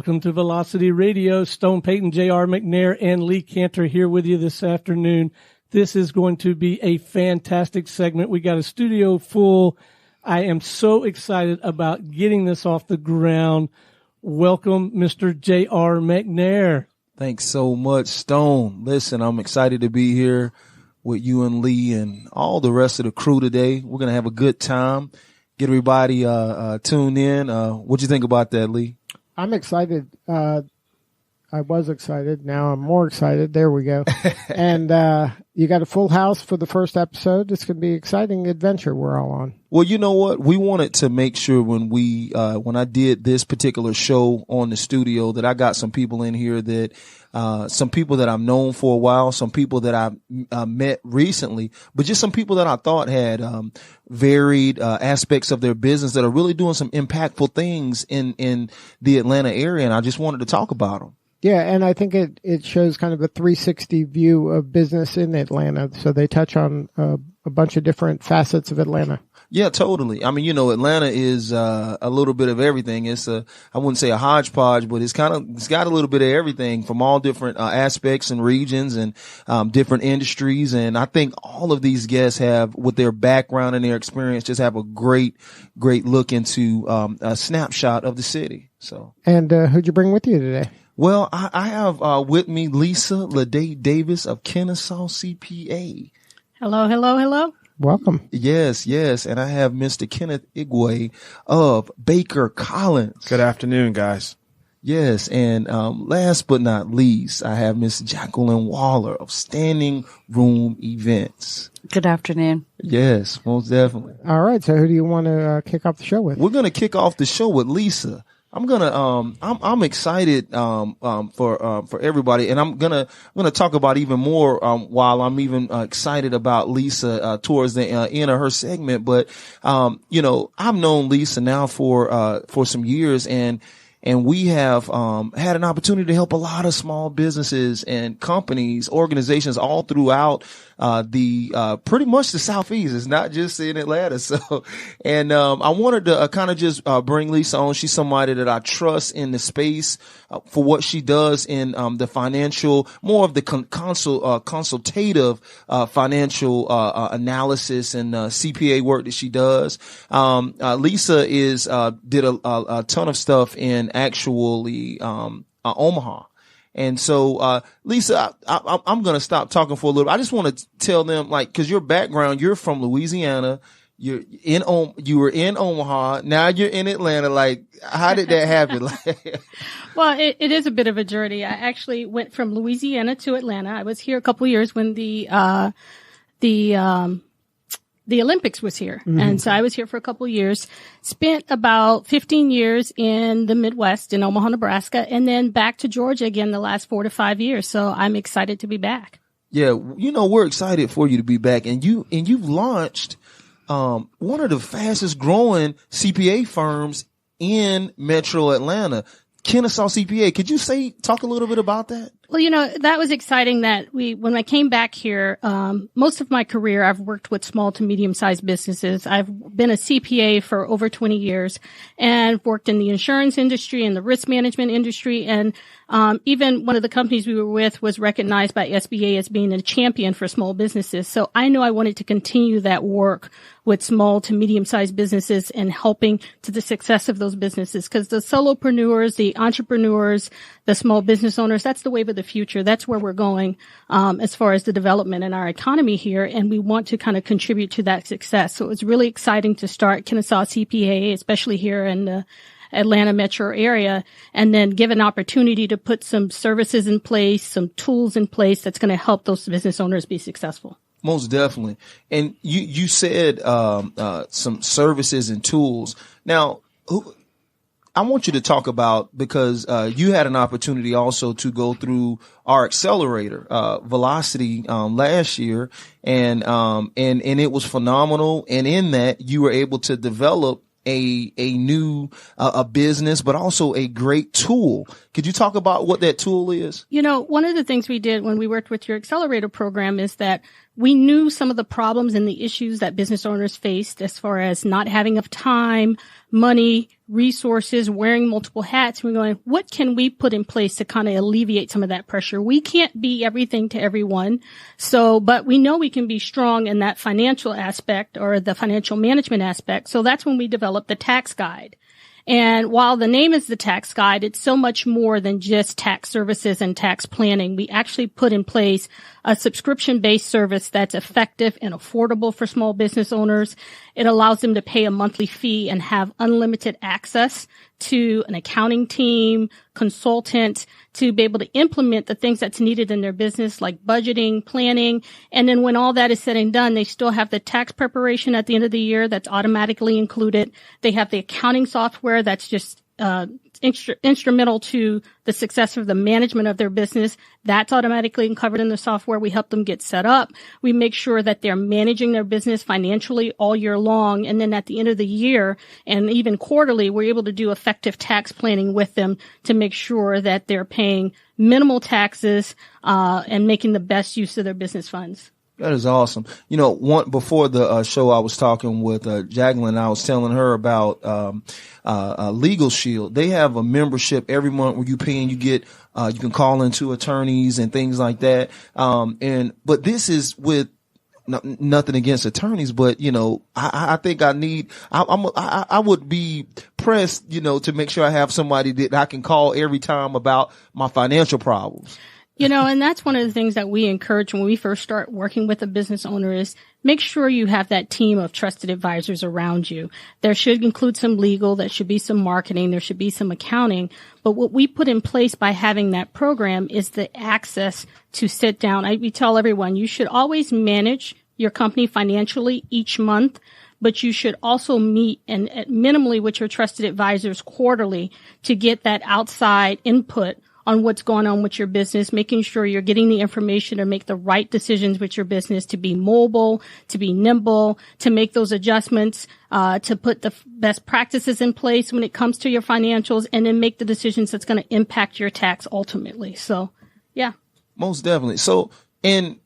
Welcome to Velocity Radio. Stone Payton, J.R. McNair, and Lee Cantor here with you this afternoon. This is going to be a fantastic segment. We got a studio full. I am so excited about getting this off the ground. Welcome, Mr. J.R. McNair. Thanks so much, Stone. Listen, I'm excited to be here with you and Lee and all the rest of the crew today. We're going to have a good time. Get everybody tuned in. What'd you think about that, Lee? I'm excited. I was excited. Now I'm more excited. There we go. And you got a full house for the first episode. It's going to be an exciting adventure we're all on. Well, you know what? We wanted to make sure when I did this particular show on the studio that I got some people in here that some people that I've known for a while, some people that I've met recently, but just some people that I thought had varied aspects of their business that are really doing some impactful things in the Atlanta area, and I just wanted to talk about them. Yeah, and I think it shows kind of a 360 view of business in Atlanta. So they touch on a bunch of different facets of Atlanta. Yeah, totally. I mean, you know, Atlanta is a little bit of everything. It's I wouldn't say a hodgepodge, but it's got a little bit of everything from all different aspects and regions and different industries. And I think all of these guests have, with their background and their experience, just have a great look into a snapshot of the city. So. And who'd you bring with you today? Well, I have with me Lisa Laday-Davis of Kennesaw CPA. Hello. Welcome. Yes. And I have Mr. Kenneth Igwe of Baker Collins. Good afternoon, guys. Yes. And last but not least, I have Miss Jacqueline Waller of Standing Room Events. Good afternoon. Yes, most definitely. All right. So who do you want to kick off the show with? We're going to kick off the show with Lisa. I'm excited, for everybody. And I'm gonna talk about even more, while I'm even, excited about Lisa, towards the end of her segment. But, you know, I've known Lisa now for some years, and we have, had an opportunity to help a lot of small businesses and companies, organizations all throughout, pretty much the Southeast. It's not just in Atlanta. So, and, I wanted to kind of just, bring Lisa on. She's somebody that I trust in the space, for what she does in, the financial, more of the consultative, financial, analysis and, CPA work that she does. Lisa did a ton of stuff in actually, Omaha. And so, Lisa, I'm going to stop talking for a little. I just want to tell them, like, cause your background, you're from Louisiana. You were in Omaha. Now you're in Atlanta. Like, how did that happen? Well, it is a bit of a journey. I actually went from Louisiana to Atlanta. I was here a couple of years when the Olympics was here. Mm-hmm. And so I was here for a couple of years, spent about 15 years in the Midwest in Omaha, Nebraska, and then back to Georgia again the last 4 to 5 years. So I'm excited to be back. Yeah. You know, we're excited for you to be back, and you've launched, one of the fastest growing CPA firms in Metro Atlanta, Kennesaw CPA. Could you talk a little bit about that? Well, you know, that was exciting that when I came back here, most of my career, I've worked with small to medium-sized businesses. I've been a CPA for over 20 years and worked in the insurance industry and the risk management industry. And, even one of the companies we were with was recognized by SBA as being a champion for small businesses. So I know I wanted to continue that work with small to medium-sized businesses and helping to the success of those businesses, because the solopreneurs, the entrepreneurs, the small business owners, that's the wave of the future. That's where we're going, as far as the development in our economy here. And we want to kind of contribute to that success. So it was really exciting to start Kennesaw CPA, especially here in the Atlanta metro area, and then give an opportunity to put some services in place, some tools in place that's going to help those business owners be successful. Most definitely. And you said, some services and tools. Now, I want you to talk about, because you had an opportunity also to go through our accelerator, Velocity, last year, and it was phenomenal. And in that, you were able to develop a new business, but also a great tool. Could you talk about what that tool is? You know, one of the things we did when we worked with your accelerator program is that we knew some of the problems and the issues that business owners faced as far as not having enough time, money, resources, wearing multiple hats. We're going, what can we put in place to kind of alleviate some of that pressure? We can't be everything to everyone. So, but we know we can be strong in that financial aspect or the financial management aspect. So that's when we developed the tax guide. And while the name is the tax guide, it's so much more than just tax services and tax planning. We actually put in place a subscription-based service that's effective and affordable for small business owners. It allows them to pay a monthly fee and have unlimited access to an accounting team, consultant, to be able to implement the things that's needed in their business, like budgeting, planning. And then when all that is said and done, they still have the tax preparation at the end of the year that's automatically included. They have the accounting software that's just instrumental to the success of the management of their business. That's automatically covered in the software. We help them get set up. We make sure that they're managing their business financially all year long. And then at the end of the year and even quarterly, we're able to do effective tax planning with them to make sure that they're paying minimal taxes and making the best use of their business funds. That is awesome. Before the show, I was talking with Jacqueline, and I was telling her about Legal Shield. They have a membership every month where you pay and you get you can call into attorneys and things like that. But this is with nothing against attorneys, but I think I would be pressed, to make sure I have somebody that I can call every time about my financial problems. And that's one of the things that we encourage when we first start working with a business owner is make sure you have that team of trusted advisors around you. There should include some legal, there should be some marketing, there should be some accounting. But what we put in place by having that program is the access to sit down. We tell everyone you should always manage your company financially each month, but you should also meet and minimally with your trusted advisors quarterly to get that outside input on what's going on with your business, making sure you're getting the information to make the right decisions with your business, to be mobile, to be nimble, to make those adjustments, to put the best practices in place when it comes to your financials, and then make the decisions that's going to impact your tax ultimately. So, yeah. Most definitely. So, in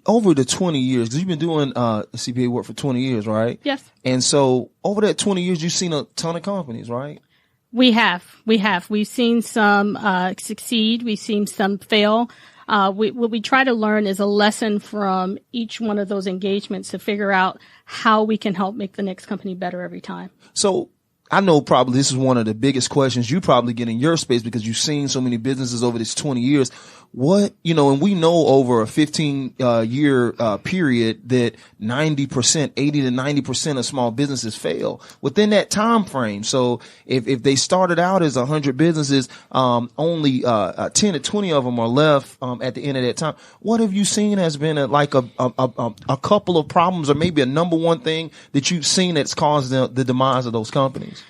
over the 20 years, because you've been doing CPA work for 20 years, right? Yes. And so, over that 20 years, you've seen a ton of companies, right? We have. We've seen some succeed. We've seen some fail. What we try to learn is a lesson from each one of those engagements to figure out how we can help make the next company better every time. So I know probably this is one of the biggest questions you probably get in your space because you've seen so many businesses over this 20 years. And we know over a 15 year period that 80 to 90% of small businesses fail within that time frame. So if they started out as 100 businesses, only 10 to 20 of them are left at the end of that time. What have you seen has been a couple of problems, or maybe a number one thing that you've seen that's caused the demise of those companies?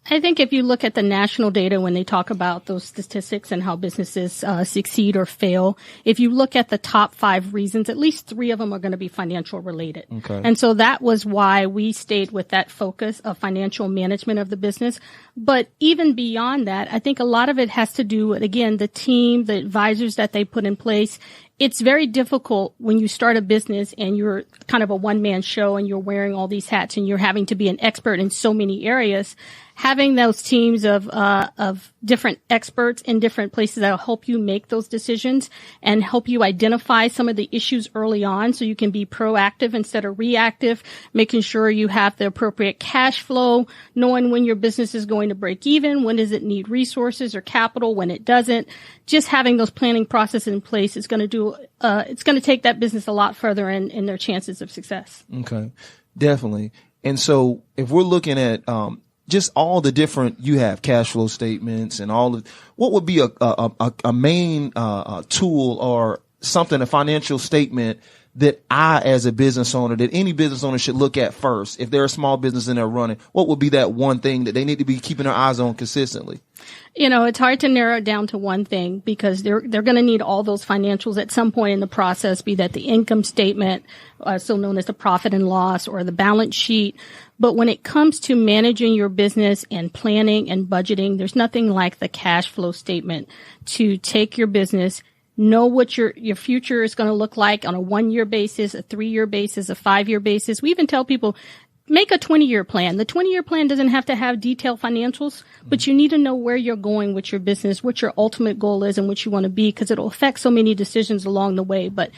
I think if you look at the national data when they talk about those statistics and how businesses succeed or fail, if you look at the top 5 reasons, at least 3 of them are going to be financial related. Okay. And so that was why we stayed with that focus of financial management of the business. But even beyond that, I think a lot of it has to do with, again, the team, the advisors that they put in place. It's very difficult when you start a business and you're kind of a one-man show and you're wearing all these hats and you're having to be an expert in so many areas. Having those teams of different experts in different places that will help you make those decisions and help you identify some of the issues early on so you can be proactive instead of reactive, making sure you have the appropriate cash flow, knowing when your business is going to break even, when does it need resources or capital, when it doesn't. Just having those planning processes in place is going to it's going to take that business a lot further in their chances of success. Okay, definitely. And so if we're looking at just all the different, you have cash flow statements and all of, what would be a main tool or something, a financial statement that I, as a business owner, that any business owner should look at first? If they're a small business and they're running, what would be that one thing that they need to be keeping their eyes on consistently? It's hard to narrow it down to one thing because they're going to need all those financials at some point in the process, be that the income statement, so known as the profit and loss, or the balance sheet. But when it comes to managing your business and planning and budgeting, there's nothing like the cash flow statement to take your business, know what your future is going to look like on a 1-year basis, a 3-year basis, a 5-year basis. We even tell people, make a 20-year plan. The 20-year plan doesn't have to have detailed financials, but you need to know where you're going with your business, what your ultimate goal is and what you want to be, because it'll affect so many decisions along the way. But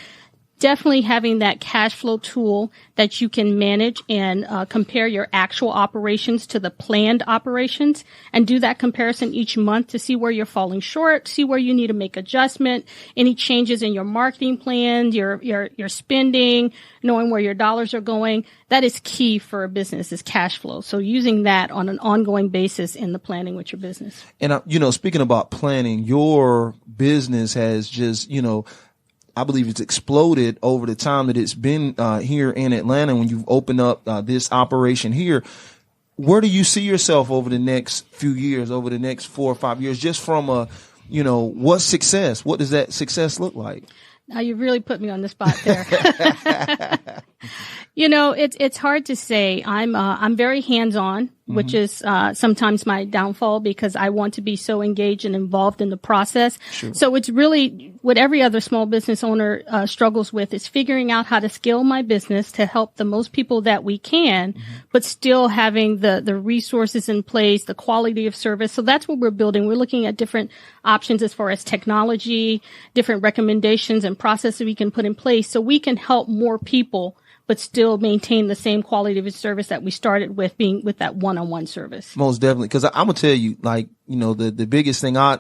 definitely having that cash flow tool that you can manage and compare your actual operations to the planned operations and do that comparison each month to see where you're falling short, see where you need to make adjustment, any changes in your marketing plan, your spending, knowing where your dollars are going. That is key for a business, is cash flow. So using that on an ongoing basis in the planning with your business. And, speaking about planning, your business has just, I believe it's exploded over the time that it's been here in Atlanta. When you've opened up this operation here, where do you see yourself over the next few years, over the next 4 or 5 years, just from what's success? What does that success look like? Now you really put me on the spot there. It's hard to say. I'm very hands-on, which is sometimes my downfall because I want to be so engaged and involved in the process. Sure. So it's really what every other small business owner struggles with, is figuring out how to scale my business to help the most people that we can, but still having the resources in place, the quality of service. So that's what we're building. We're looking at different options as far as technology, different recommendations and processes we can put in place so we can help more people but still maintain the same quality of service that we started with, being with that one-on-one service. Most definitely. Cause I'm going to tell you, the biggest thing I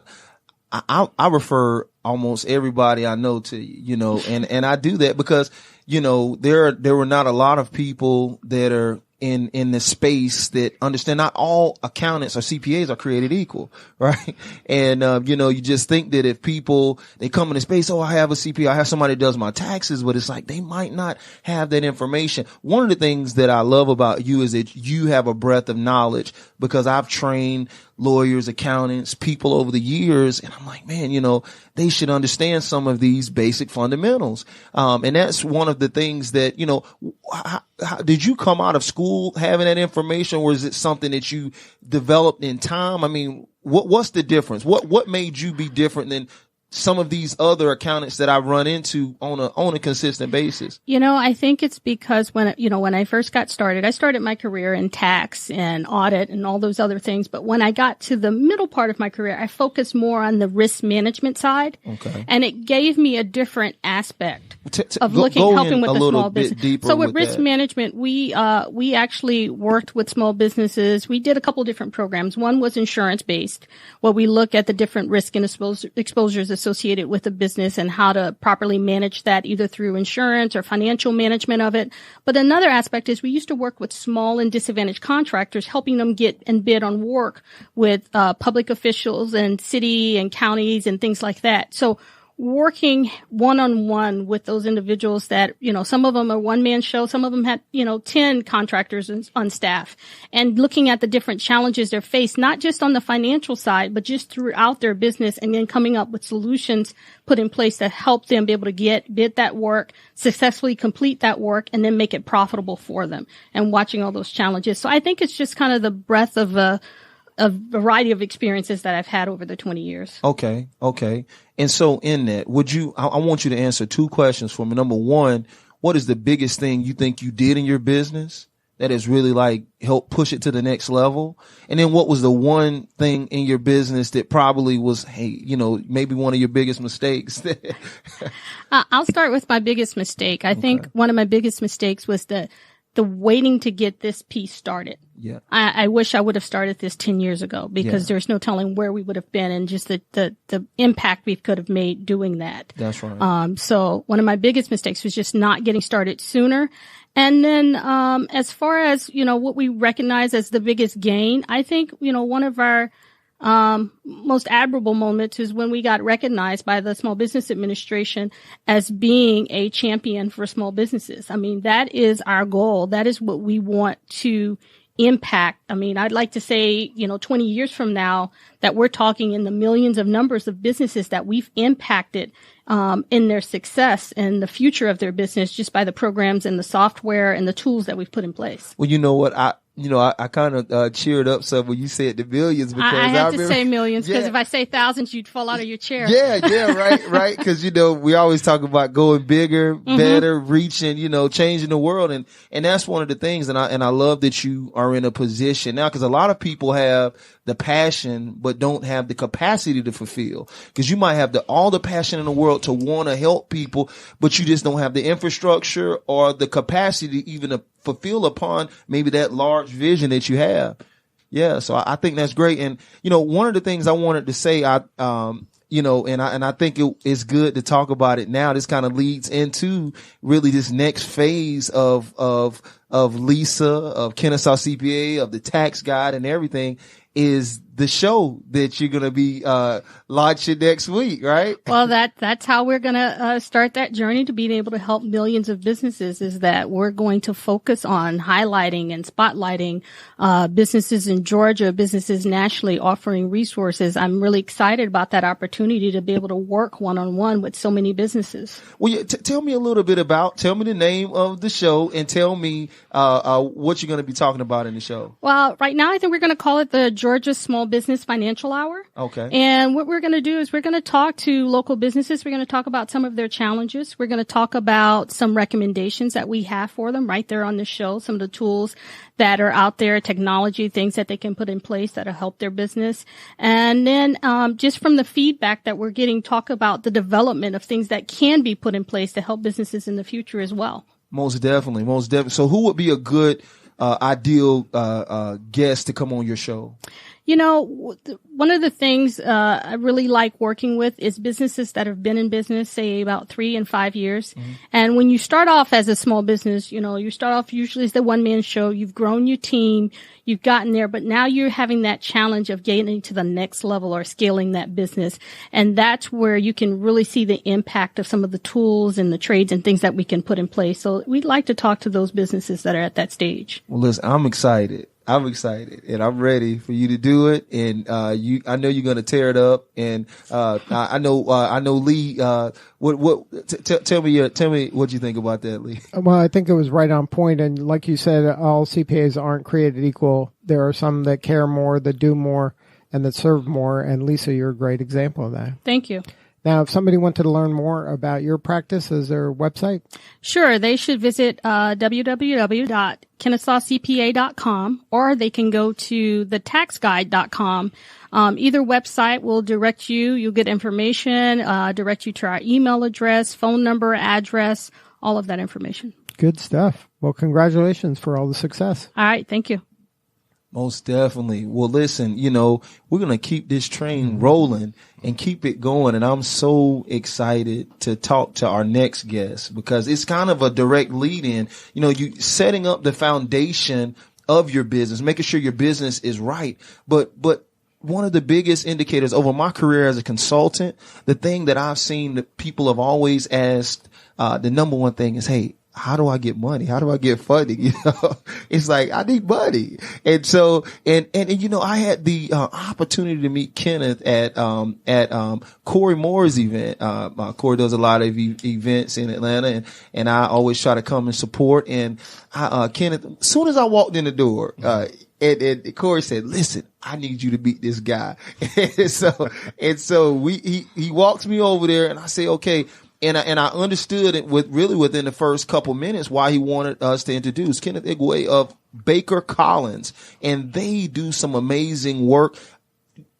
refer almost everybody I know to you, and I do that because, there were not a lot of people that are in the space that understand not all accountants or CPAs are created equal, right? And, you just think that if people, they come in the space, I have a CPA, I have somebody that does my taxes, but it's like they might not have that information. One of the things that I love about you is that you have a breadth of knowledge, because I've trained lawyers, accountants, people over the years. And I'm like, man, they should understand some of these basic fundamentals. And that's one of the things that, how did you come out of school having that information, or is it something that you developed in time? I mean, what's the difference? What made you be different than some of these other accountants that I run into on a consistent basis? I think it's because when I first got started, I started my career in tax and audit and all those other things. But when I got to the middle part of my career, I focused more on the risk management side. Okay. And it gave me a different aspect of helping with the small business. So with risk management, we actually worked with small businesses. We did a couple different programs. One was insurance based, where we look at the different risk and exposures associated with the business and how to properly manage that, either through insurance or financial management of it. But another aspect is we used to work with small and disadvantaged contractors, helping them get and bid on work with public officials and city and counties and things like that. So working one-on-one with those individuals that, some of them are one-man show, some of them had, 10 contractors on staff, and looking at the different challenges they're faced, not just on the financial side, but just throughout their business, and then coming up with solutions put in place that help them be able to bid that work, successfully complete that work, and then make it profitable for them, and watching all those challenges. So I think it's just kind of the breadth of a variety of experiences that I've had over the 20 years. Okay. And so in that, I want you to answer 2 questions for me. Number one, what is the biggest thing you think you did in your business that has really helped push it to the next level? And then what was the one thing in your business that probably was, maybe one of your biggest mistakes? I'll start with my biggest mistake. I think one of my biggest mistakes was the waiting to get this piece started. Yeah. I wish I would have started this 10 years ago, because there's no telling where we would have been and just the impact we could have made doing that. That's right. So one of my biggest mistakes was just not getting started sooner. And then, as far as, what we recognize as the biggest gain, I think, one of our most admirable moments is when we got recognized by the Small Business Administration as being a champion for small businesses. I mean, that is our goal. That is what we want to impact. I mean, I'd like to say, 20 years from now, that we're talking in the millions of numbers of businesses that we've impacted in their success and the future of their business, just by the programs and the software and the tools that we've put in place. Well, you know what? I kind of cheered up some when you said the millions, because I had to remember, say millions, because yeah. if I say thousands, you'd fall out of your chair. Yeah, right. Because we always talk about going bigger, better, reaching, changing the world, and that's one of the things. And I love that you are in a position now, because a lot of people have the passion but don't have the capacity to fulfill. Because you might have all the passion in the world to want to help people, but you just don't have the infrastructure or the capacity even to fulfill upon maybe that large vision that you have. Yeah. So I think that's great. And, one of the things I wanted to say, and I think it's good to talk about it now. This kind of leads into really this next phase of Lisa, of Kennesaw CPA, of the tax guide and everything, is the show that you're going to be launching next week, right? Well, that's how we're going to start that journey to being able to help millions of businesses, is that we're going to focus on highlighting and spotlighting businesses in Georgia, businesses nationally, offering resources. I'm really excited about that opportunity to be able to work one-on-one with so many businesses. Well, tell me a little bit tell me the name of the show, and tell me what you're going to be talking about in the show. Well, right now I think we're going to call it the Georgia Small Business Financial Hour. Okay. And what we're going to do is we're going to talk to local businesses. We're going to talk about some of their challenges. We're going to talk about some recommendations that we have for them right there on the show, some of the tools that are out there, technology, things that they can put in place that'll help their business. And then just from the feedback that we're getting, talk about the development of things that can be put in place to help businesses in the future as well. Most definitely. So who would be a good ideal guest to come on your show? One of the things I really like working with is businesses that have been in business, say, about 3 and 5 years. Mm-hmm. And when you start off as a small business, you start off usually as the one-man show. You've grown your team. You've gotten there. But now you're having that challenge of getting to the next level or scaling that business. And that's where you can really see the impact of some of the tools and the trades and things that we can put in place. So we'd like to talk to those businesses that are at that stage. Well, listen, I'm excited, and I'm ready for you to do it. And I know you're going to tear it up. And I know Lee. Tell me what you think about that, Lee. Well, I think it was right on point. And like you said, all CPAs aren't created equal. There are some that care more, that do more, and that serve more. And Lisa, you're a great example of that. Thank you. Now, if somebody wanted to learn more about your practice, is there a website? Sure. They should visit www.KennesawCPA.com, or they can go to thetaxguide.com. Either website will direct you. You'll get information, direct you to our email address, phone number, address, all of that information. Good stuff. Well, congratulations for all the success. All right. Thank you. Most definitely. Well, listen, we're going to keep this train rolling and keep it going. And I'm so excited to talk to our next guest, because it's kind of a direct lead in, you setting up the foundation of your business, making sure your business is right. But one of the biggest indicators over my career as a consultant, the thing that I've seen that people have always asked, the number one thing is, hey, how do I get money? How do I get funding? It's like, I need money. And so, and I had the opportunity to meet Kenneth at Corey Moore's event. Corey does a lot of events in Atlanta, and I always try to come and support. And Kenneth, as soon as I walked in the door, and Corey said, listen, I need you to meet this guy. and so he walks me over there, and I say, okay. And I understood it within the first couple minutes why he wanted us to introduce Kenneth Igwe of Baker Collins, and they do some amazing work.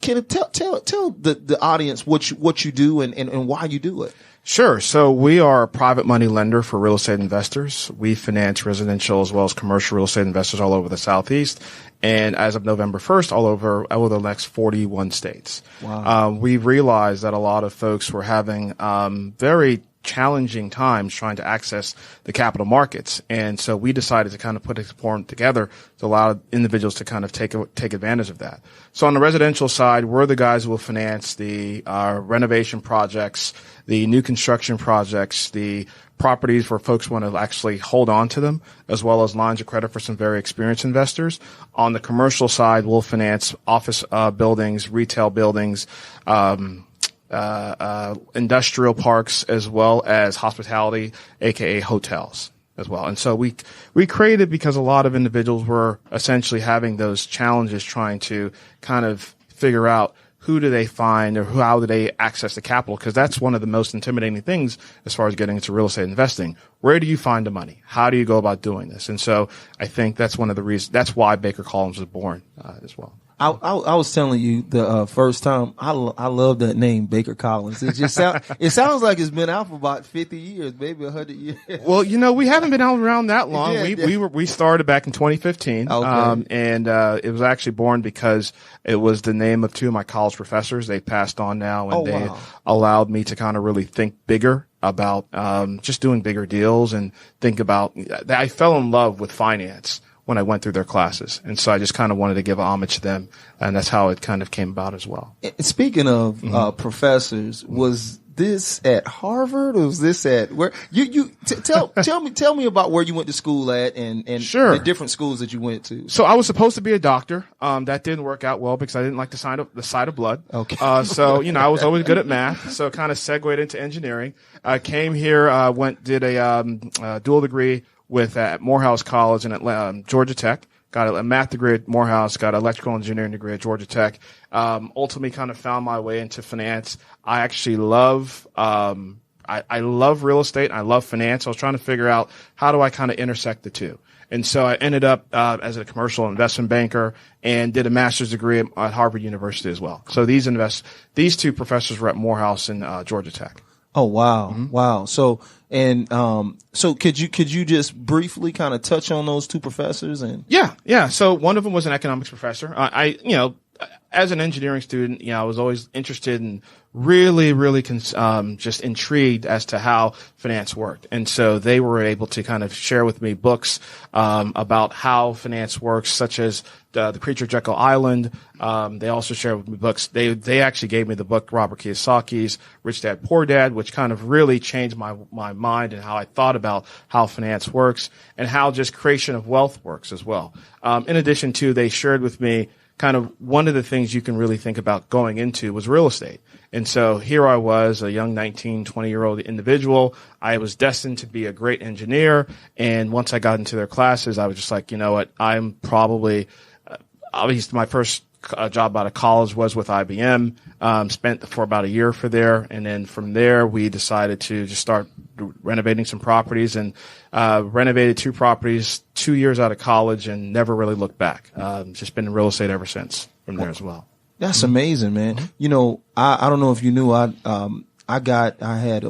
Kenneth, tell the audience what you do and why you do it. Sure. So we are a private money lender for real estate investors. We finance residential as well as commercial real estate investors all over the Southeast. And as of November 1st, all over the next 41 states. Wow. We realized that a lot of folks were having very challenging times trying to access the capital markets. And so we decided to kind of put a forum together to allow individuals to kind of take advantage of that. So on the residential side, we're the guys who will finance the renovation projects, the new construction projects, the properties where folks want to actually hold on to them, as well as lines of credit for some very experienced investors. On the commercial side, we'll finance office buildings, retail buildings, industrial parks, as well as hospitality, aka hotels. as well. And so we created because a lot of individuals were essentially having those challenges trying to kind of figure out who do they find or how do they access the capital? Because that's one of the most intimidating things as far as getting into real estate investing. Where do you find the money? How do you go about doing this? And so I think that's one of the reasons, that's why Baker Collins was born as well. I was telling you the first time, I love that name, Baker Collins. It just it sounds like it's been out for about 50 years, maybe 100 years. Well, we haven't been out around that long. Yeah, we started back in 2015. Okay. And it was actually born because it was the name of two of my college professors. They passed on now, and they allowed me to kind of really think bigger about just doing bigger deals and think about. I fell in love with finance when I went through their classes. And so I just kind of wanted to give homage to them. And that's how it kind of came about as well. Speaking of professors, was this at Harvard or was this at where tell me about where you went to school at and Sure. the different schools that you went to. So I was supposed to be a doctor. That didn't work out well because I didn't like the sight of blood. Okay. So, I was always good at math. So kind of segued into engineering. I came here, did a dual degree with at Morehouse College and at Georgia Tech. Got a math degree at Morehouse, got an electrical engineering degree at Georgia Tech. Ultimately kind of found my way into finance. I actually love, I love real estate. I love finance. I was trying to figure out how do I kind of intersect the two. And so I ended up, as a commercial investment banker and did a master's degree at Harvard University as well. So these two professors were at Morehouse and, Georgia Tech. Oh, wow. Mm-hmm. Wow. So could you just briefly kind of touch on those two professors and? Yeah. So one of them was an economics professor. As an engineering student, I was always interested in really just intrigued as to how finance worked. And so they were able to kind of share with me books, about how finance works, such as the Creature of Jekyll Island. They also shared with me books. They actually gave me the book Robert Kiyosaki's Rich Dad, Poor Dad, which kind of really changed my mind and how I thought about how finance works and how just creation of wealth works as well. In addition to, they shared with me kind of one of the things you can really think about going into was real estate. And so here I was, a young 19, 20-year-old individual. I was destined to be a great engineer. And once I got into their classes, I was just like, you know what, I'm probably, obviously my first job out of college was with IBM, spent for about a year for there. And then from there, we decided to just start renovating some properties and renovated 2 properties 2 years out of college and never really looked back. Just been in real estate ever since from there as well. That's amazing, man. I don't know if you knew, I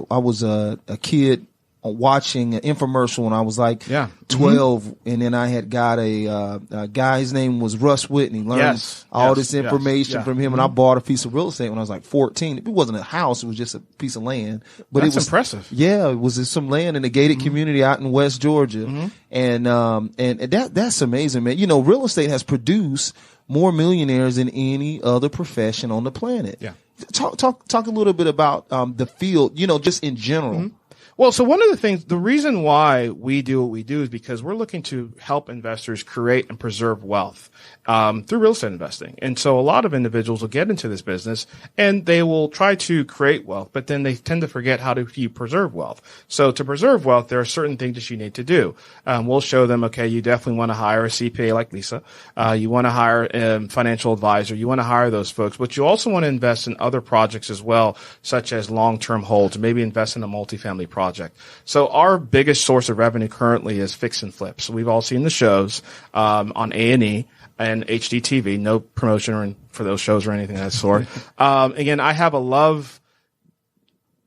was a kid watching an infomercial when I was like 12, and then I had got a guy, his name was Russ Whitney, learned all this information from him, and I bought a piece of real estate when I was like 14. It wasn't a house, it was just a piece of land. But That's it was impressive. Yeah, it was some land in a gated community out in West Georgia. And that's amazing, man. Real estate has produced more millionaires than any other profession on the planet. Yeah. Talk a little bit about the field, just in general. Well, so one of the things, the reason why we do what we do is because we're looking to help investors create and preserve wealth through real estate investing. And so a lot of individuals will get into this business and they will try to create wealth, but then they tend to forget how to preserve wealth. So to preserve wealth, there are certain things that you need to do. We'll show them, okay, you definitely want to hire a CPA like Lisa. You want to hire a financial advisor. You want to hire those folks, but you also want to invest in other projects as well, such as long-term holds, maybe invest in a multifamily project. So our biggest source of revenue currently is fix and flip. So we've all seen the shows on A&E and HDTV. No promotion for those shows or anything of that sort. Again, I have a love.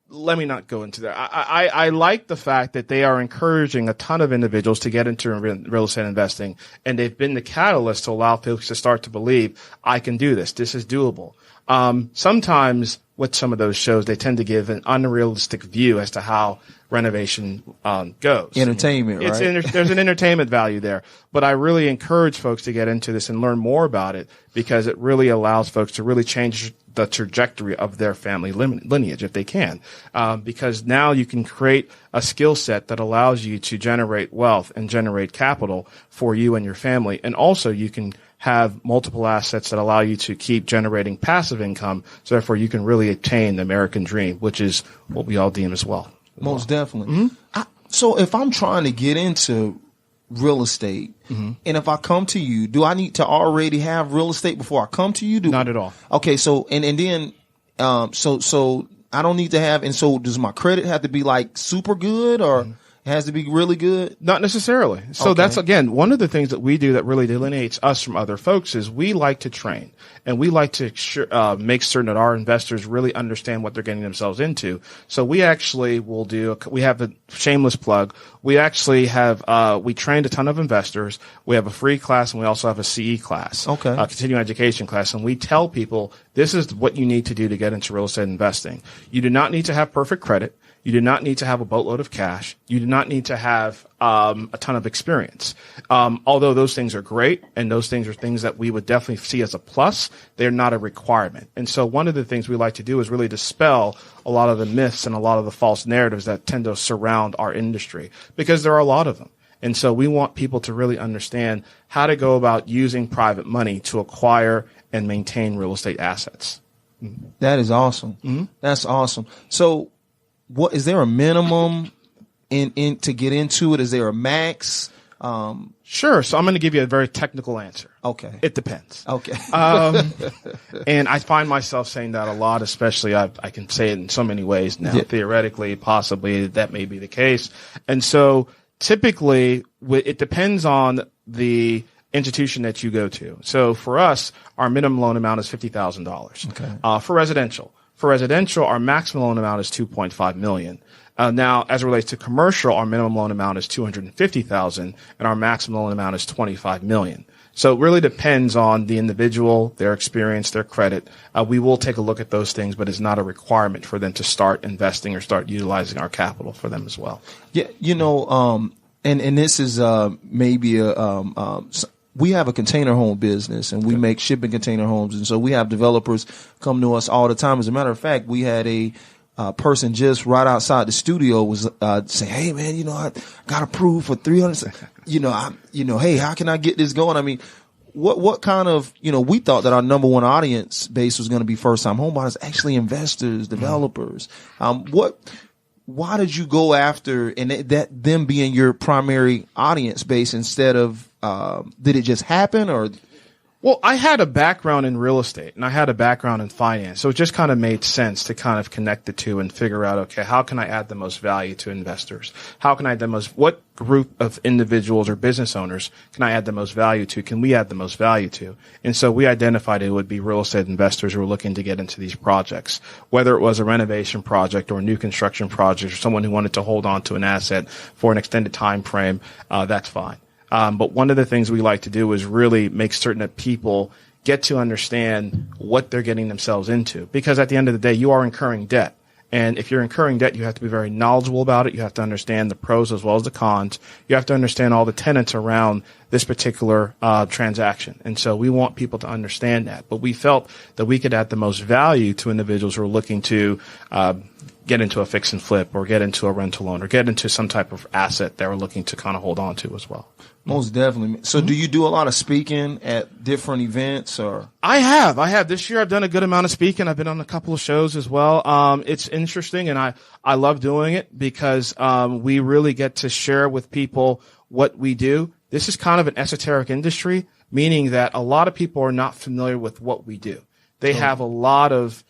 Let me not go into that. I like the fact that they are encouraging a ton of individuals to get into real estate investing, and they've been the catalyst to allow folks to start to believe, I can do this. This is doable. Sometimes with some of those shows, they tend to give an unrealistic view as to how renovation goes. Entertainment, right? There's an entertainment value there. But I really encourage folks to get into this and learn more about it because it really allows folks to really change the trajectory of their family lineage if they can. Because now you can create a skill set that allows you to generate wealth and generate capital for you and your family. And also you can have multiple assets that allow you to keep generating passive income. So therefore you can really attain the American dream, which is what we all deem as well. Most definitely. So if I'm trying to get into real estate, and if I come to you, do I need to already have real estate before I come to you? Not at all. Okay, so and then so I don't need to have, and so does my credit have to be like super good, or it has to be really good? Not necessarily. So that's, again, one of the things that we do that really delineates us from other folks is we like to train, and we like to make certain that our investors really understand what they're getting themselves into. So we actually will we have a shameless plug. We actually have, we trained a ton of investors. We have a free class, and we also have a CE class, a continuing education class. And we tell people this is what you need to do to get into real estate investing. You do not need to have perfect credit. You do not need to have a boatload of cash. You do not need to have a ton of experience. Although those things are great, and those things are things that we would definitely see as a plus, they're not a requirement. And so one of the things we like to do is really dispel a lot of the myths and a lot of the false narratives that tend to surround our industry, because there are a lot of them. And so we want people to really understand how to go about using private money to acquire and maintain real estate assets. That is awesome. That's awesome. So what is there a minimum in to get into it? Is there a max? Sure. So I'm going to give you a very technical answer. Okay. It depends. Okay. And I find myself saying that a lot, especially I can say it in so many ways now. Theoretically, possibly that may be the case. And so typically it depends on the institution that you go to. So for us, our minimum loan amount is $50,000. Okay. For residential, our maximum loan amount is $2.5 million. Now, as it relates to commercial, our minimum loan amount is $250,000, and our maximum loan amount is $25 million. So it really depends on the individual, their experience, their credit. We will take a look at those things, but it's not a requirement for them to start investing or start utilizing our capital for them as well. Yeah, and this is maybe we have a container home business, and we make shipping container homes. And so we have developers come to us all the time. As a matter of fact, we had a person just right outside the studio was saying, "Hey man, I got approved for 300. Hey, how can I get this going?" I mean, what kind of, we thought that our number one audience base was going to be first time home buyers, actually investors, developers. Why did you go after and that them being your primary audience base instead of did it just happen or? Well, I had a background in real estate and I had a background in finance. So it just kind of made sense to kind of connect the two and figure out, okay, how can I add the most value to investors? How can I add what group of individuals or business owners can I add the most value to? Can we add the most value to? And so we identified it would be real estate investors who were looking to get into these projects, whether it was a renovation project or a new construction project or someone who wanted to hold on to an asset for an extended time frame. That's fine. But one of the things we like to do is really make certain that people get to understand what they're getting themselves into. Because at the end of the day, you are incurring debt. And if you're incurring debt, you have to be very knowledgeable about it. You have to understand the pros as well as the cons. You have to understand all the tenets around this particular transaction. And so we want people to understand that. But we felt that we could add the most value to individuals who are looking to get into a fix and flip or get into a rental loan or get into some type of asset that we're looking to kind of hold on to as well. Most definitely. So do you do a lot of speaking at different events or? I have. This year I've done a good amount of speaking. I've been on a couple of shows as well. It's interesting and I love doing it because we really get to share with people what we do. This is kind of an esoteric industry, meaning that a lot of people are not familiar with what we do. They have a lot of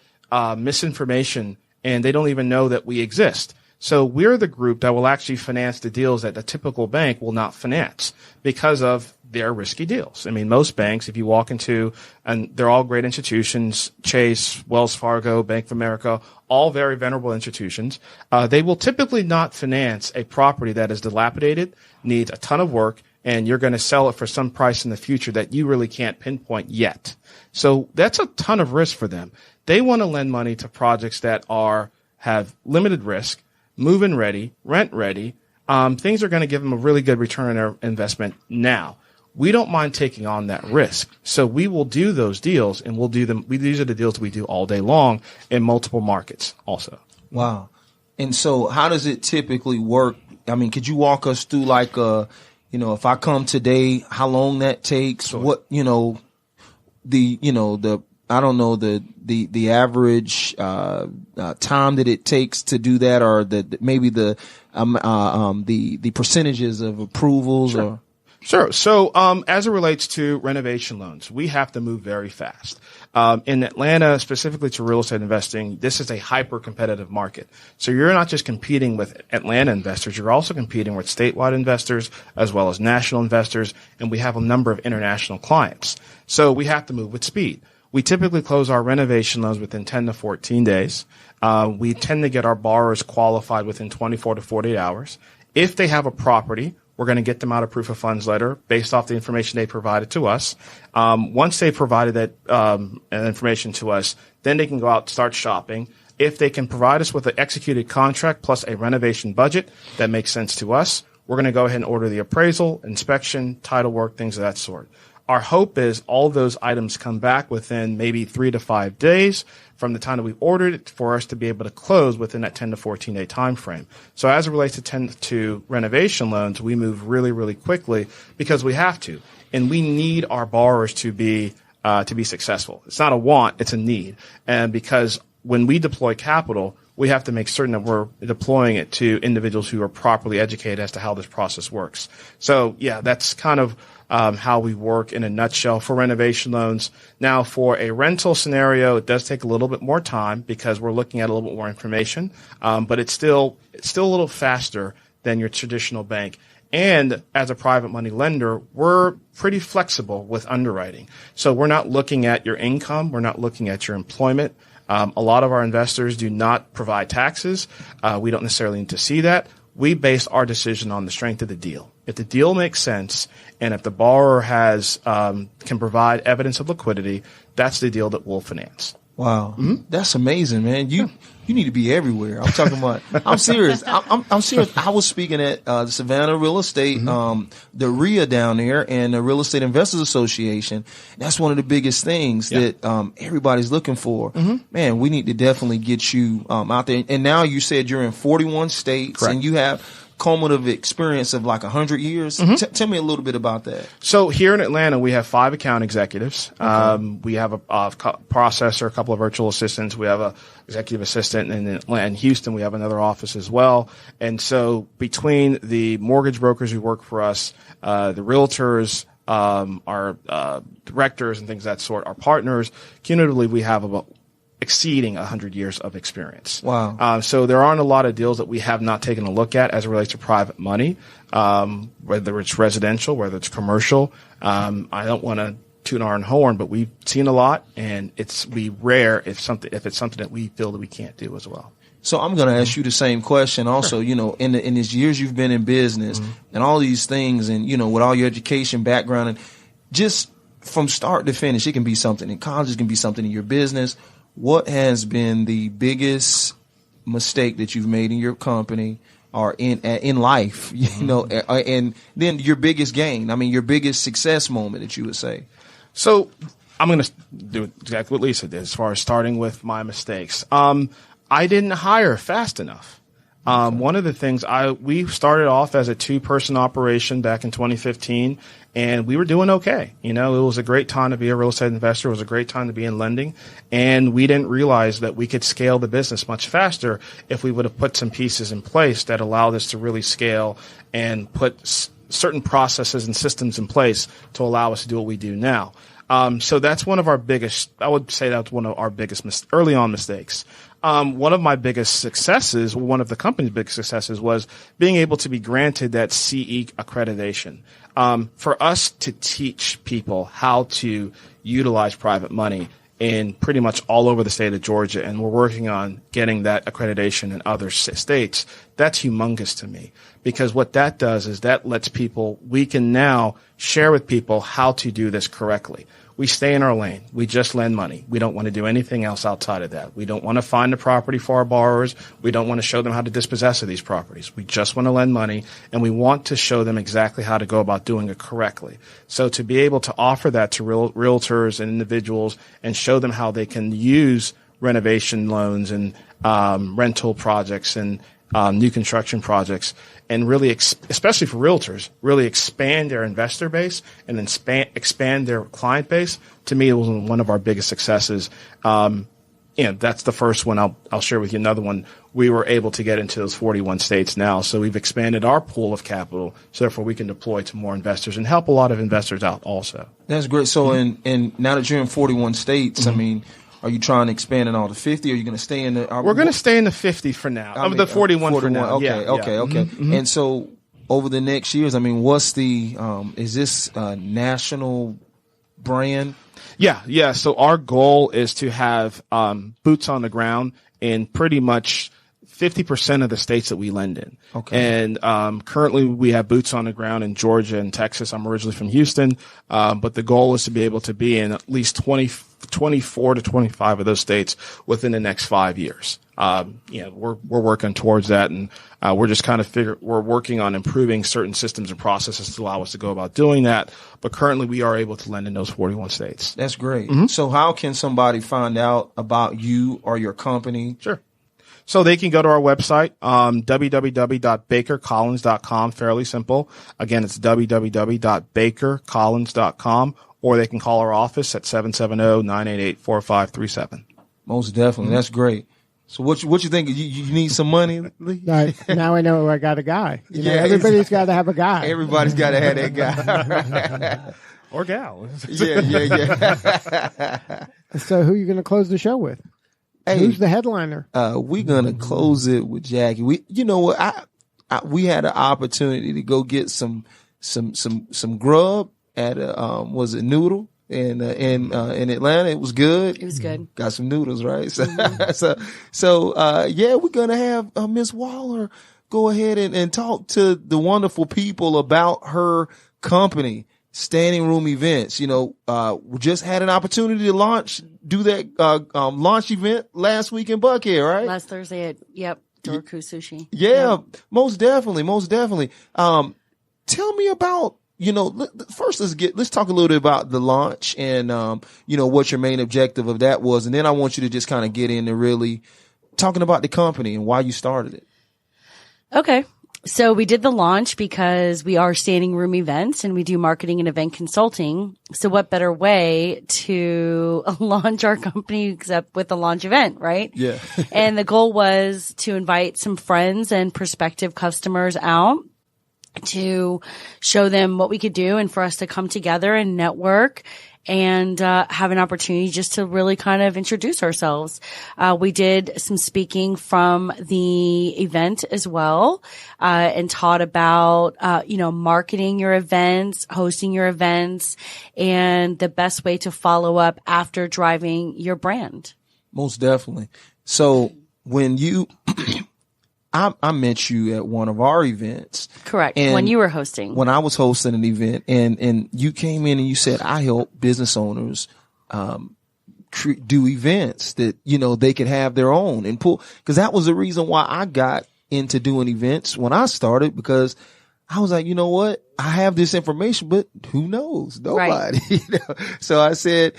misinformation and they don't even know that we exist. So we're the group that will actually finance the deals that the typical bank will not finance because of their risky deals. I mean, most banks, if you walk into, and they're all great institutions, Chase, Wells Fargo, Bank of America, all very venerable institutions, they will typically not finance a property that is dilapidated, needs a ton of work, and you're going to sell it for some price in the future that you really can't pinpoint yet. So that's a ton of risk for them. They want to lend money to projects that have limited risk, move-in ready, rent ready. Things are going to give them a really good return on their investment now. We don't mind taking on that risk. So we will do those deals and we'll do them. These are the deals we do all day long in multiple markets also. Wow. And so how does it typically work? I mean, could you walk us through like, if I come today, how long that takes, Sure. what, I don't know, the average time that it takes to do that, or maybe the the percentages of approvals or? Sure. So, as it relates to renovation loans, we have to move very fast. In Atlanta, specifically to real estate investing, this is a hyper competitive market. So you're not just competing with Atlanta investors, you're also competing with statewide investors as well as national investors. And we have a number of international clients. So we have to move with speed. We typically close our renovation loans within 10 to 14 days. We tend to get our borrowers qualified within 24 to 48 hours. If they have a property, we're going to get them out a proof of funds letter based off the information they provided to us. Once they provided that information to us, then they can go out and start shopping. If they can provide us with an executed contract plus a renovation budget that makes sense to us, we're going to go ahead and order the appraisal, inspection, title work, things of that sort. Our hope is all those items come back within maybe 3 to 5 days from the time that we ordered it for us to be able to close within that 10 to 14 day time frame. So as it relates to renovation loans, we move really, really quickly because we have to, and we need our borrowers to be successful. It's not a want, it's a need. And because when we deploy capital, we have to make certain that we're deploying it to individuals who are properly educated as to how this process works. So yeah, that's kind of how we work in a nutshell for renovation loans. Now, for a rental scenario, it does take a little bit more time because we're looking at a little bit more information, but it's still a little faster than your traditional bank. And as a private money lender, we're pretty flexible with underwriting. So we're not looking at your income. We're not looking at your employment. A lot of our investors do not provide taxes. We don't necessarily need to see that. We base our decision on the strength of the deal. If the deal makes sense and if the borrower can provide evidence of liquidity, that's the deal that we'll finance. Wow. Mm-hmm. That's amazing, man. You need to be everywhere. I'm talking about, I'm serious. I'm serious. I was speaking at the Savannah Real Estate, the RIA down there and the Real Estate Investors Association. That's one of the biggest things that everybody's looking for. Man, we need to definitely get you out there. And now you said you're in 41 states. Correct. And you have cumulative experience of like 100 years. Tell me a little bit about that. So here in Atlanta, we have 5 account executives. Okay. We have a processor, a couple of virtual assistants. We have a executive assistant, and in Houston, we have another office as well. And so between the mortgage brokers who work for us, the realtors, our directors and things of that sort, our partners, cumulatively, we have about exceeding 100 years of experience. Wow. So there aren't a lot of deals that we have not taken a look at as it relates to private money, whether it's residential, whether it's commercial. I don't want to toot our own horn, but we've seen a lot, and it's rare if it's something that we feel that we can't do as well. So I'm going to ask you the same question also. Sure. You know, in these years you've been in business and all these things, and you know, with all your education background, and just from start to finish, it can be something in college, it can be something in your business. What has been the biggest mistake that you've made in your company or in life, you know, and then your biggest gain? I mean, your biggest success moment that you would say. So I'm going to do exactly what Lisa did as far as starting with my mistakes. I didn't hire fast enough. One of the things we started off as a 2-person operation back in 2015, and we were doing okay. You know, it was a great time to be a real estate investor. It was a great time to be in lending, and we didn't realize that we could scale the business much faster if we would have put some pieces in place that allowed us to really scale and put certain processes and systems in place to allow us to do what we do now. So that's one of our biggest, I would say that's one of our biggest early on mistakes. One of my biggest successes, one of the company's biggest successes, was being able to be granted that CE accreditation. For us to teach people how to utilize private money in pretty much all over the state of Georgia, and we're working on getting that accreditation in other states, that's humongous to me. Because what that does is that lets we can now share with people how to do this correctly. We stay in our lane. We just lend money. We don't want to do anything else outside of that. We don't want to find a property for our borrowers. We don't want to show them how to dispossess of these properties. We just want to lend money, and we want to show them exactly how to go about doing it correctly. So to be able to offer that to realtors and individuals and show them how they can use renovation loans and rental projects and new construction projects, and really, especially for realtors, really expand their investor base and then expand their client base. To me, it was one of our biggest successes. And that's the first one. I'll share with you another one. We were able to get into those 41 states now. So we've expanded our pool of capital. So therefore we can deploy to more investors and help a lot of investors out also. That's great. So, and now that you're in 41 states, I mean, are you trying to expand in all the 50? Or are you going to stay in the? We're going to stay in the 50 for now. The 41 for now. Okay. Mm-hmm. And so over the next years, I mean, what's the? Is this a national brand? Yeah. So our goal is to have boots on the ground in pretty much 50% of the states that we lend in. Okay. And currently we have boots on the ground in Georgia and Texas. I'm originally from Houston, but the goal is to be able to be in at least 24 to 25 of those states within the next 5 years. We're working towards that, and we're just kind of we're working on improving certain systems and processes to allow us to go about doing that. But currently we are able to lend in those 41 states. That's great. Mm-hmm. So how can somebody find out about you or your company? Sure. So they can go to our website, www.bakercollins.com, fairly simple. Again, it's www.bakercollins.com, or they can call our office at 770-988-4537. Most definitely. Mm-hmm. That's great. So what you think? You need some money? Now I know I got a guy. Everybody's got to have a guy. Everybody's got to have that guy. Or gal. Yeah. So who are you going to close the show with? Hey, who's the headliner? We're gonna close it with Jackie. You know what? We had an opportunity to go get some grub at was it Noodle in Atlanta? It was good. It was good. Got some noodles, right? So we're gonna have Miss Waller go ahead and talk to the wonderful people about her company, Standing Room Events. We just had an opportunity to do that launch event last week in Buckhead, right? Last Thursday at Doroku Sushi. Yeah, most definitely. Tell me about, first let's talk a little bit about the launch and what your main objective of that was, and then I want you to just kind of get into really talking about the company and why you started it. Okay. So we did the launch because we are Standing Room Events and we do marketing and event consulting. So what better way to launch our company except with a launch event, right? Yeah. And the goal was to invite some friends and prospective customers out to show them what we could do and for us to come together and network and have an opportunity just to really kind of introduce ourselves. We did some speaking from the event as well, and taught about, marketing your events, hosting your events, and the best way to follow up after driving your brand. Most definitely. So when you... I met you at one of our events. Correct. When you were hosting. When I was hosting an event and you came in and you said, I help business owners, do events that, they could have their own and pull. Cause that was the reason why I got into doing events when I started, because I was like, you know what? I have this information, but who knows? Nobody, right. So I said,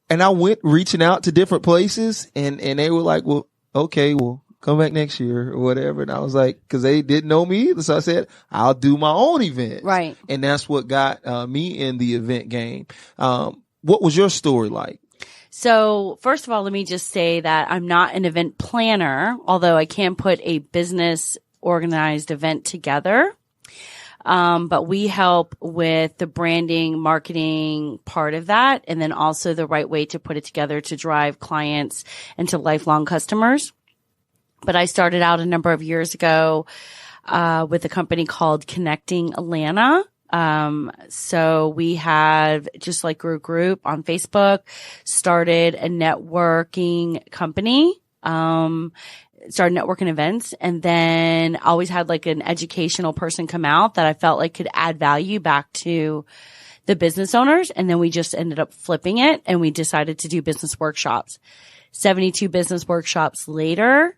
and I went reaching out to different places and they were like, well, okay, well, come back next year or whatever. And I was like, cause they didn't know me either. So I said, I'll do my own event. Right. And that's what got me in the event game. What was your story like? So first of all, let me just say that I'm not an event planner, although I can put a business organized event together. But we help with the branding, marketing part of that. And then also the right way to put it together to drive clients into lifelong customers. But I started out a number of years ago with a company called Connecting Atlanta. So we have, just like group on Facebook, started a networking company, started networking events, and then always had like an educational person come out that I felt like could add value back to the business owners. And then we just ended up flipping it and we decided to do business workshops. 72 business workshops later.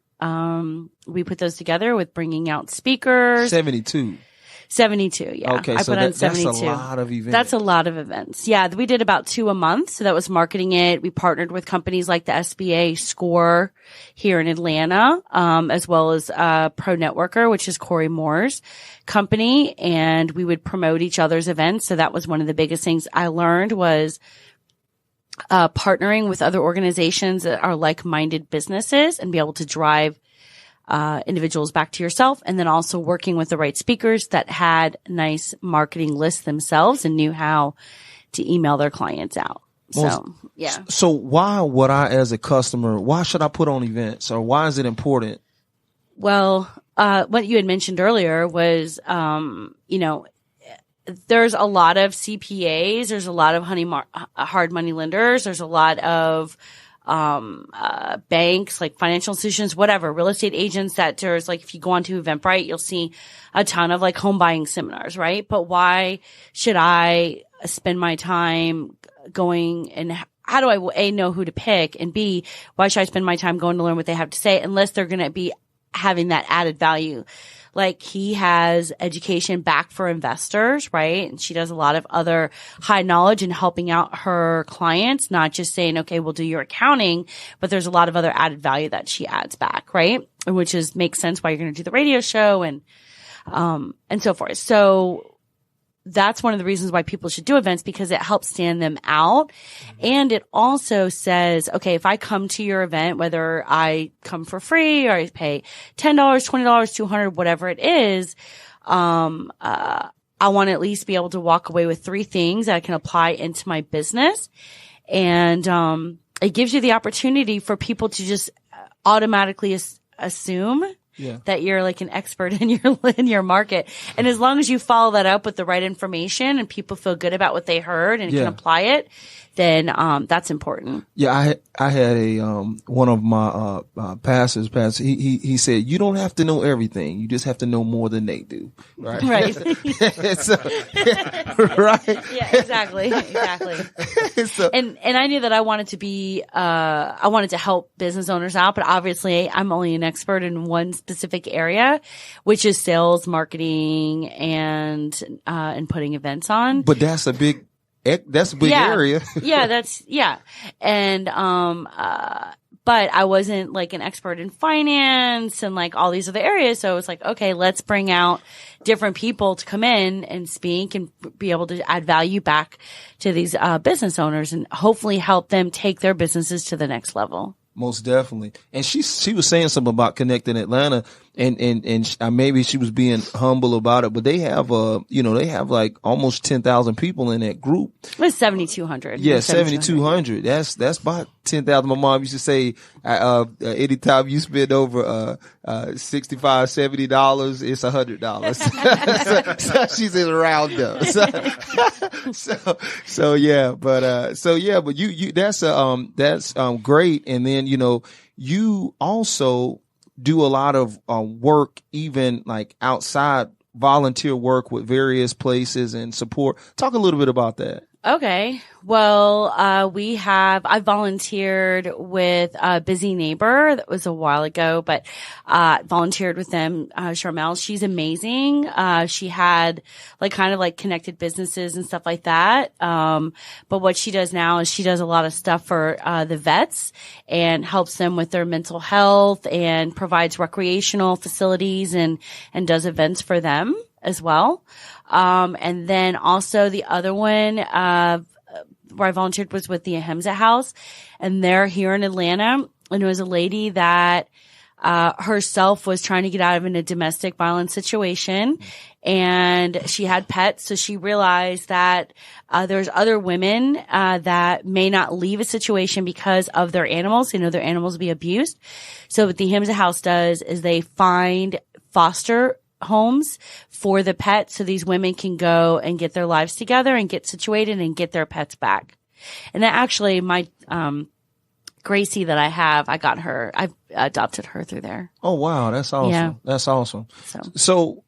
We put those together with bringing out speakers. 72, yeah. Okay, I so put on 72. That's a lot of events. That's a lot of events. Yeah, we did about 2 a month. So that was marketing it. We partnered with companies like the SBA SCORE here in Atlanta, as well as Pro Networker, which is Corey Moore's company. And we would promote each other's events. So that was one of the biggest things I learned was partnering with other organizations that are like-minded businesses and be able to drive individuals back to yourself, and then also working with the right speakers that had nice marketing lists themselves and knew how to email their clients out. So, yeah. So why would I, as a customer, why should I put on events, or why is it important? Well, what you had mentioned earlier was, there's a lot of CPAs, there's a lot of hard money lenders, there's a lot of banks, like financial institutions, whatever, real estate agents, that there's like, if you go onto Eventbrite, you'll see a ton of like home buying seminars, right? But why should I spend my time going, and how do I A, know who to pick, and B, why should I spend my time going to learn what they have to say unless they're going to be having that added value? Like, he has education back for investors, right? And she does a lot of other high knowledge in helping out her clients, not just saying, okay, we'll do your accounting, but there's a lot of other added value that she adds back, right? Which makes sense why you're going to do the radio show and so forth. So that's one of the reasons why people should do events, because it helps stand them out. And it also says, okay, if I come to your event, whether I come for free or I pay $10, $20, $200, whatever it is, I want to at least be able to walk away with 3 things that I can apply into my business. And it gives you the opportunity for people to just automatically assume that you're like an expert in your market. And as long as you follow that up with the right information and people feel good about what they heard and can apply it, then that's important. Yeah, I had a one of my pastors. He said, you don't have to know everything. You just have to know more than they do. Right. Right. So, right. Yeah. Exactly. So, and I knew that I wanted to be I wanted to help business owners out, but obviously I'm only an expert in one specific area, which is sales, marketing, and putting events on. But that's a big area. And, but I wasn't like an expert in finance and like all these other areas. So it was like, okay, let's bring out different people to come in and speak and be able to add value back to these, business owners and hopefully help them take their businesses to the next level. Most definitely. And she was saying something about Connect in Atlanta, and maybe she was being humble about it, but they have they have like almost 10,000 people in that group. It was 7,200. Yeah, 7,200. That's about 10,000. My mom used to say, anytime you spend over $65, $70, it's $100. so she's in around them. But you that's great. And then you also do a lot of work, even like outside volunteer work with various places and support. Talk a little bit about that. Okay. Well, I volunteered with Busy Neighbor. That was a while ago, but, volunteered with them. Charmel, she's amazing. She had like kind of like connected businesses and stuff like that. But what she does now is she does a lot of stuff for, the vets and helps them with their mental health and provides recreational facilities and does events for them as well. And then also the other one, where I volunteered was with the Ahimsa House, and they're here in Atlanta. And it was a lady that, herself was trying to get out of a domestic violence situation, and she had pets. So she realized that, there's other women, that may not leave a situation because of their animals. Their animals be abused. So what the Ahimsa House does is they find foster homes for the pets, so these women can go and get their lives together and get situated and get their pets back. And that actually, my Gracie that I have, I've adopted her through there. Oh wow, that's awesome. Yeah. That's awesome. So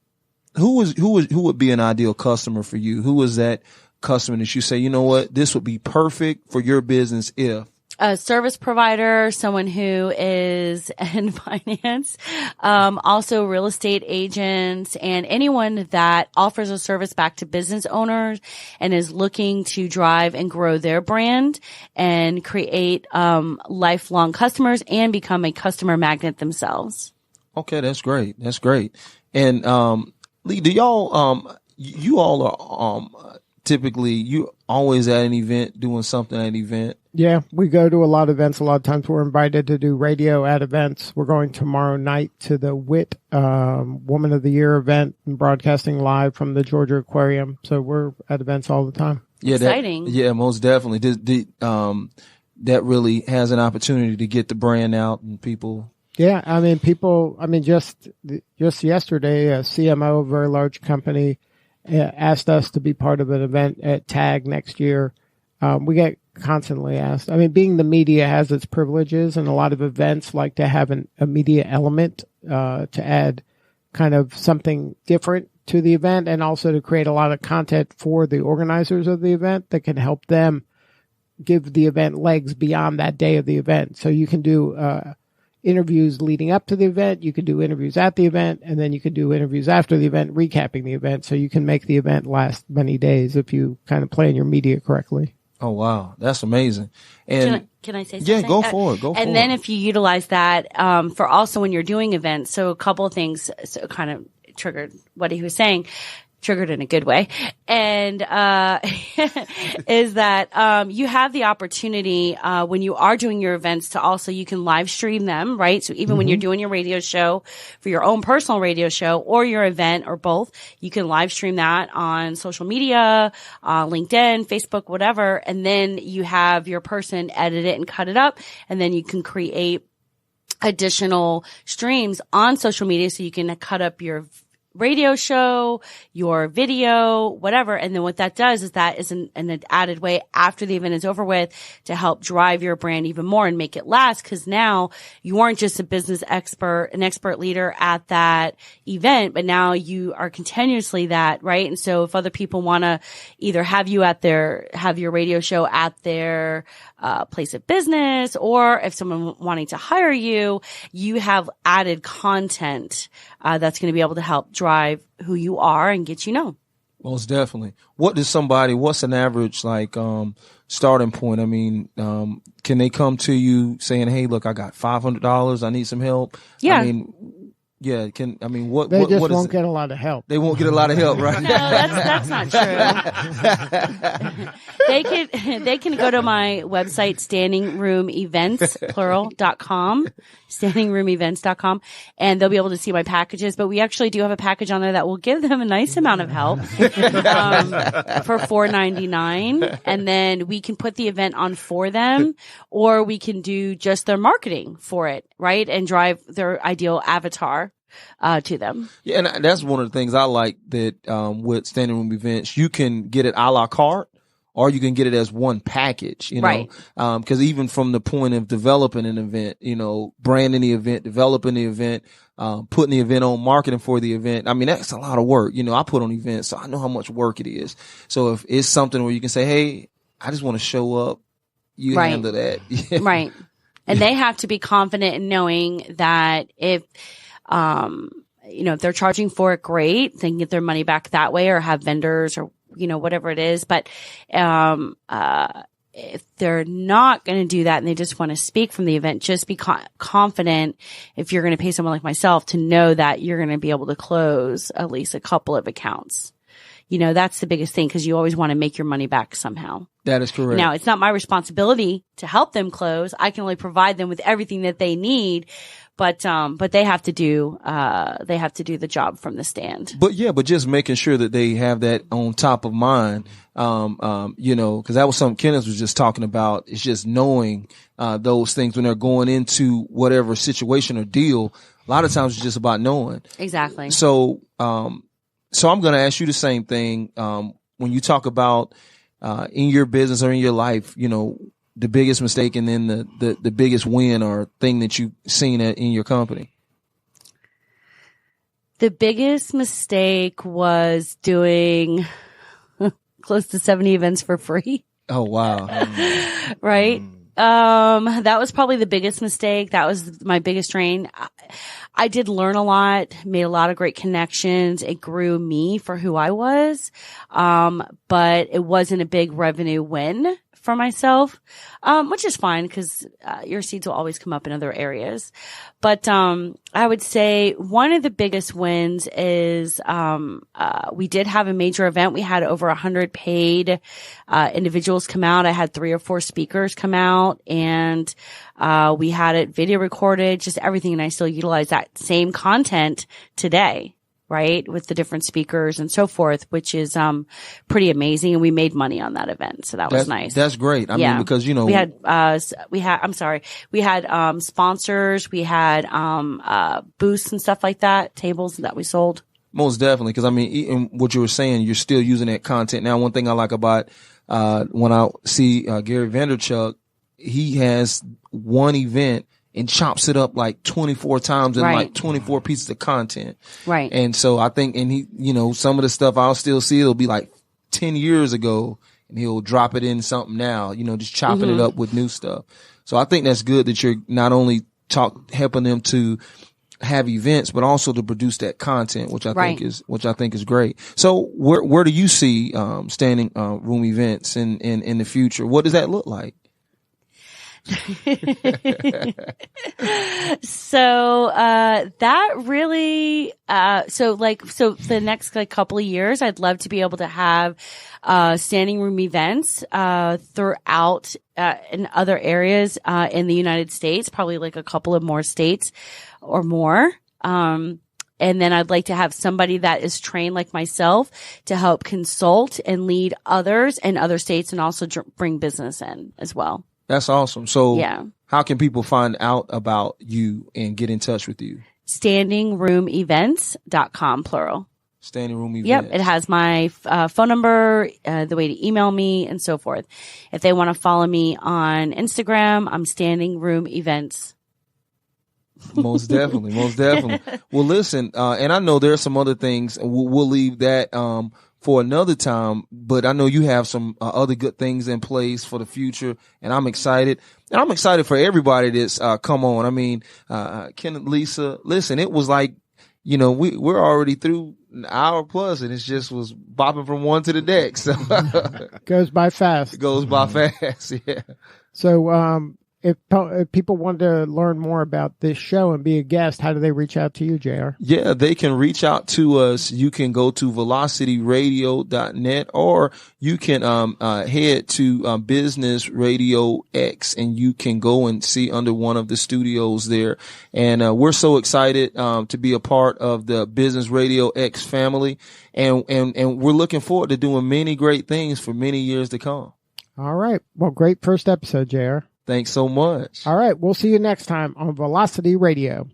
who would be an ideal customer for you? Who is that customer that you say, you know what, this would be perfect for your business if? A service provider, someone who is in finance, also real estate agents, and anyone that offers a service back to business owners and is looking to drive and grow their brand and create lifelong customers and become a customer magnet themselves. Okay, that's great. That's great. And Lee, do y'all you all are typically you always at an event doing something at an event. Yeah, we go to a lot of events. A lot of times we're invited to do radio at events. We're going tomorrow night to the WIT Woman of the Year event and broadcasting live from the Georgia Aquarium. So we're at events all the time. Yeah, Exciting. Most definitely. That really has an opportunity to get the brand out and people. Yeah, I mean, just yesterday, a CMO of a very large company asked us to be part of an event at TAG next year. We get constantly asked. I mean, being the media has its privileges, and a lot of events like to have a media element to add kind of something different to the event, and also to create a lot of content for the organizers of the event that can help them give the event legs beyond that day of the event. So you can do interviews leading up to the event, you can do interviews at the event, and then you can do interviews after the event, recapping the event. So you can make the event last many days if you kind of plan your media correctly. Oh, wow. That's amazing. And can I say something? Yeah, go for it. And then if you utilize that for also when you're doing events, so a couple of things kind of triggered what he was saying. Triggered in a good way. And, is that, you have the opportunity, when you are doing your events to also, you can live stream them, right? So even when you're doing your radio show for your own personal radio show or your event or both, you can live stream that on social media, LinkedIn, Facebook, whatever. And then you have your person edit it and cut it up. And then you can create additional streams on social media so you can cut up your radio show, your video, whatever. And then what that does is that is an added way after the event is over with to help drive your brand even more and make it last. Cause now you aren't just a business expert, an expert leader at that event, but now you are continuously that, right? And so if other people want to either have your radio show at their place of business, or if someone wanting to hire you, you have added content that's going to be able to help drive who you are and get you known. Most definitely. What's an average starting point? I mean, can they come to you saying, "Hey, look, I got $500. I need some help"? Yeah. I mean, yeah. What? They just what won't get a lot of help. They won't get a lot of help, right? No, that's not true. They can go to my website, standingroomevents.com, standingroomevents.com, and they'll be able to see my packages. But we actually do have a package on there that will give them a nice amount of help for $4.99, and then we can put the event on for them, or we can do just their marketing for it, right, and drive their ideal avatar to them. Yeah, and that's one of the things I like that with standing room events, you can get it a la carte, or you can get it as one package, you know, right. Cause even from the point of developing an event, you know, branding the event, developing the event, putting the event on, marketing for the event. I mean, that's a lot of work. You know, I put on events, so I know how much work it is. So if it's something where you can say, "Hey, I just want to show up," you right. handle that. Right. And they have to be confident in knowing that if they're charging for it, great. They can get their money back that way, or have vendors, or, whatever it is. But, if they're not going to do that and they just want to speak from the event, just be confident, if you're going to pay someone like myself, to know that you're going to be able to close at least a couple of accounts. That's the biggest thing, because you always want to make your money back somehow. That is correct. Now, it's not my responsibility to help them close. I can only provide them with everything that they need, but they have to do the job from the stand. But just making sure that they have that on top of mind, cause that was something Kenneth was just talking about. It's just knowing, those things when they're going into whatever situation or deal. A lot of times it's just about knowing. Exactly. So I'm going to ask you the same thing. When you talk about, in your business or in your life, the biggest mistake and then the biggest win or thing that you've seen in your company. The biggest mistake was doing close to 70 events for free. Oh, wow. Right. That was probably the biggest mistake. That was my biggest drain. I did learn a lot, made a lot of great connections. It grew me for who I was. But it wasn't a big revenue win. for myself, which is fine because your seeds will always come up in other areas. But I would say one of the biggest wins is we did have a major event. We had over 100 paid individuals come out. I had 3 or 4 speakers come out, and we had it video recorded, just everything. And I still utilize that same content today, right, with the different speakers and so forth, which is pretty amazing. And we made money on that event, so that was nice. That's great. I mean, because we had sponsors, we had booths and stuff like that, tables that we sold. Most definitely, because I mean, even what you were saying, you're still using that content. Now, one thing I like about when I see Gary Vaynerchuk, he has one event and chops it up like 24 times in like 24 pieces of content. Right. And so I think, and he, some of the stuff I'll still see, it'll be like 10 years ago, and he'll drop it in something now, just chopping it up with new stuff. So I think that's good that you're not only helping them to have events, but also to produce that content, which I think is great. So where do you see standing room events in the future? What does that look like? So that really so the next couple of years, I'd love to be able to have standing room events throughout in other areas in the United States, probably like a couple of more states or more. And then I'd like to have somebody that is trained like myself to help consult and lead others in other states, and also bring business in as well. That's awesome. So how can people find out about you and get in touch with you? standingroomevents.com, plural. Standing Room Events. Yep. It has my phone number, the way to email me, and so forth. If they want to follow me on Instagram, I'm Standing Room Events. Most definitely. Most definitely. Well, listen, and I know there are some other things. We'll leave that for another time, but I know you have some other good things in place for the future, and I'm excited. And I'm excited for everybody that's come on. I mean, Kenneth, Lisa, listen, it was like, we're already through an hour plus, and it just was bopping from one to the next. So goes by fast. It goes by fast, yeah. So if people want to learn more about this show and be a guest, how do they reach out to you, JR? Yeah, they can reach out to us. You can go to velocityradio.net, or you can head to Business RadioX, and you can go and see under one of the studios there. And we're so excited to be a part of the Business RadioX family, and we're looking forward to doing many great things for many years to come. All right. Well, great first episode, JR. Thanks so much. All right. We'll see you next time on Velocity Radio.